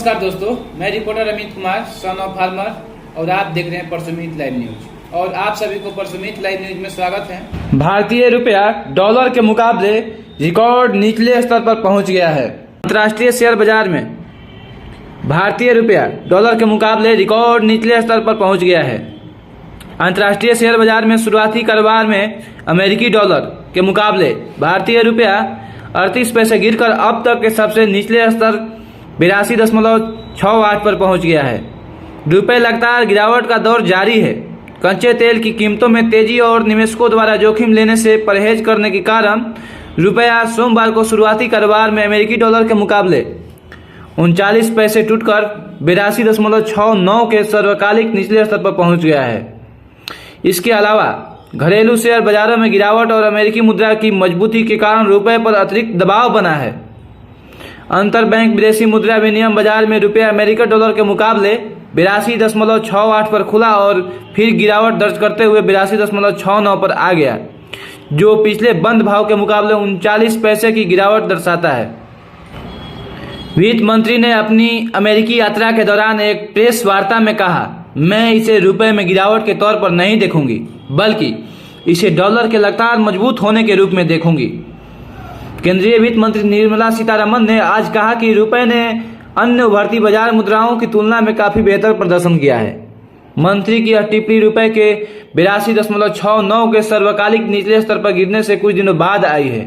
नमस्कार दोस्तों, मैं reporter Amit Kumar son of farmer और आप देख रहे हैं परसुमित लाइव न्यूज और आप सभी को परसुमित लाइव न्यूज में स्वागत है। भारतीय रुपया डॉलर के मुकाबले रिकॉर्ड निचले स्तर पर पहुंच गया है। अंतर्राष्ट्रीय शेयर बाजार में भारतीय रुपया डॉलर के मुकाबले रिकॉर्ड निचले स्तर पर पहुंच गया है। अंतर्राष्ट्रीय शेयर बाजार में शुरुआती कारोबार में अमेरिकी डॉलर के मुकाबले भारतीय रुपया 38 पैसे गिरकर अब तक के सबसे निचले स्तर 82.68 पर पहुंच गया है। रुपये लगातार गिरावट का दौर जारी है। कच्चे तेल की कीमतों में तेजी और निवेशकों द्वारा जोखिम लेने से परहेज करने के कारण रुपया सोमवार को शुरुआती कारोबार में अमेरिकी डॉलर के मुकाबले 39 पैसे टूटकर 82.69 के सर्वकालिक निचले स्तर पर पहुंच गया है। इसके अलावा घरेलू शेयर बाजारों में गिरावट और अमेरिकी मुद्रा की मजबूती के कारण रुपये पर अतिरिक्त दबाव बना है। अंतर बैंक विदेशी मुद्रा विनिमय बाजार में रुपया अमेरिकी डॉलर के मुकाबले 82.68 पर खुला और फिर गिरावट दर्ज करते हुए 82.69 पर आ गया, जो पिछले बंद भाव के मुकाबले 39 पैसे की गिरावट दर्शाता है। वित्त मंत्री ने अपनी अमेरिकी यात्रा के दौरान एक प्रेस वार्ता में कहा, मैं इसे रुपये में गिरावट के तौर पर नहीं देखूंगी, बल्कि इसे डॉलर के लगातार मजबूत होने के रूप में देखूंगी। केंद्रीय वित्त मंत्री निर्मला सीतारमण ने आज कहा कि रुपये ने अन्य उभरती बाजार मुद्राओं की तुलना में काफी बेहतर प्रदर्शन किया है। मंत्री की यह टिप्पणी रुपये के 82.69 के सर्वकालिक निचले स्तर पर गिरने से कुछ दिनों बाद आई है।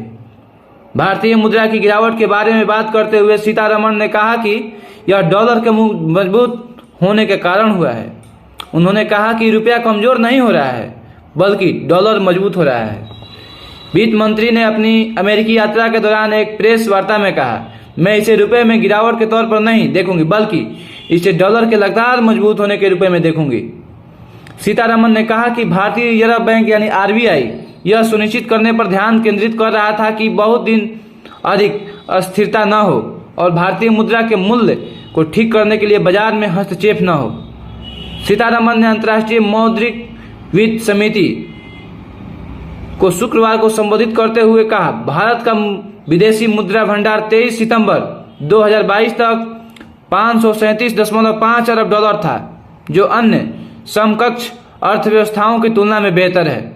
भारतीय मुद्रा की गिरावट के बारे में बात करते हुए सीतारमण ने कहा कि यह डॉलर के मजबूत होने के कारण हुआ है। उन्होंने कहा कि रुपया कमजोर नहीं हो रहा है, बल्कि डॉलर मजबूत हो रहा है। वित्त मंत्री ने अपनी अमेरिकी यात्रा के दौरान एक प्रेस वार्ता में कहा, मैं इसे रुपये में गिरावट के तौर पर नहीं देखूंगी, बल्कि इसे डॉलर के लगातार मजबूत होने के रुपये में देखूंगी। सीतारमण ने कहा कि भारतीय रिजर्व बैंक यानी आरबीआई यह सुनिश्चित करने पर ध्यान केंद्रित कर रहा था कि बहुत दिन अधिक अस्थिरता न हो और भारतीय मुद्रा के मूल्य को ठीक करने के लिए बाजार में हस्तक्षेप न हो। सीतारमण ने अंतर्राष्ट्रीय मौद्रिक वित्त समिति को शुक्रवार को संबोधित करते हुए कहा, भारत का विदेशी मुद्रा भंडार 23 सितंबर 2022 तक 537.5 अरब डॉलर था, जो अन्य समकक्ष अर्थव्यवस्थाओं की तुलना में बेहतर है।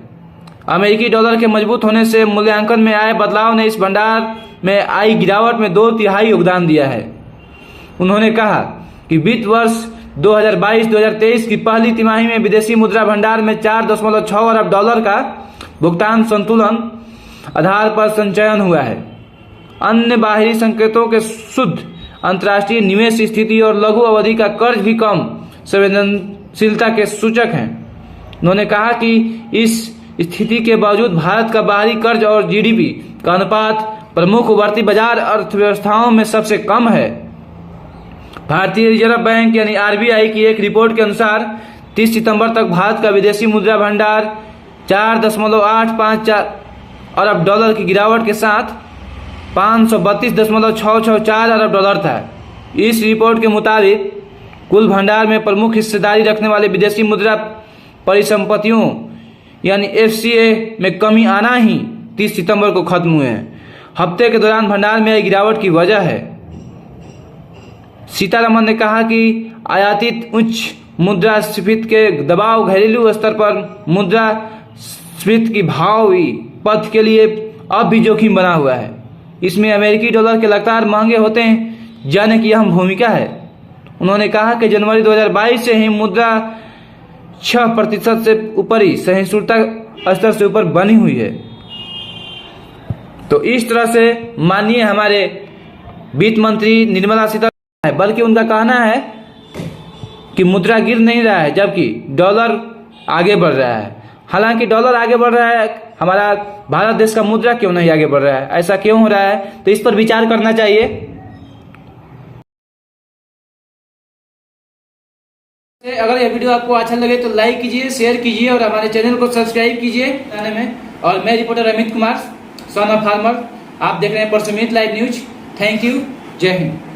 अमेरिकी डॉलर के मजबूत होने से मूल्यांकन में आए बदलाव ने इस भंडार में आई गिरावट में 2/3 योगदान दिया है। उन्होंने कहा कि वित्त वर्ष 2022-2023 की पहली तिमाही में विदेशी मुद्रा भंडार में 4.6 अरब डॉलर का भुगतान संतुलन आधार पर संचयन हुआ है। अन्य बाहरी संकेतों के शुद्ध अंतर्राष्ट्रीय निवेश स्थिति और लघु अवधि का कर्ज भी कम संवेदनशीलता के सूचक हैं। उन्होंने कहा कि इस स्थिति के बावजूद भारत का बाहरी कर्ज और जीडीपी का अनुपात प्रमुख उभरती बाजार अर्थव्यवस्थाओं में सबसे कम है। भारतीय रिजर्व बैंक यानी आरबीआई की एक रिपोर्ट के अनुसार 30 सितंबर तक भारत का विदेशी मुद्रा भंडार 4.854 अरब डॉलर की गिरावट के साथ 532.664 अरब डॉलर था। इस रिपोर्ट के मुताबिक कुल भंडार में प्रमुख हिस्सेदारी रखने वाले विदेशी मुद्रा परिसंपत्तियों यानी एफसीए में कमी आना ही 30 सितंबर को खत्म हुए हैं। हफ्ते के दौरान भंडार में आई गिरावट की वजह है। सीतारमण ने कहा कि आयातित उच्च मुद्रास्फीति के दबाव घरेलू स्तर पर मुद्रास्फीति की भावी पथ के लिए अब भी जोखिम बना हुआ है। इसमें अमेरिकी डॉलर के लगातार महंगे होते हैं जाने की अहम भूमिका है। उन्होंने कहा कि जनवरी 2022 से ही मुद्रा 6% से ऊपरी सहिष्णुता स्तर से ऊपर बनी हुई है। तो इस तरह से माननीय हमारे वित्त मंत्री निर्मला सीतारमण है, बल्कि उनका कहना है कि मुद्रा गिर नहीं रहा है जबकि डॉलर आगे बढ़ रहा है। हालांकि डॉलर आगे बढ़ रहा है, हमारा भारत देश का मुद्रा क्यों नहीं आगे बढ़ रहा है, ऐसा क्यों हो रहा है, तो इस पर विचार करना चाहिए। अगर यह वीडियो आपको अच्छा लगे तो लाइक कीजिए, शेयर कीजिए और हमारे चैनल को सब्सक्राइब कीजिए जाने में। और मैं reporter Amit Kumar son of farmer, आप देख रहे हैं परसुमित लाइव न्यूज। थैंक यू, जय हिंद।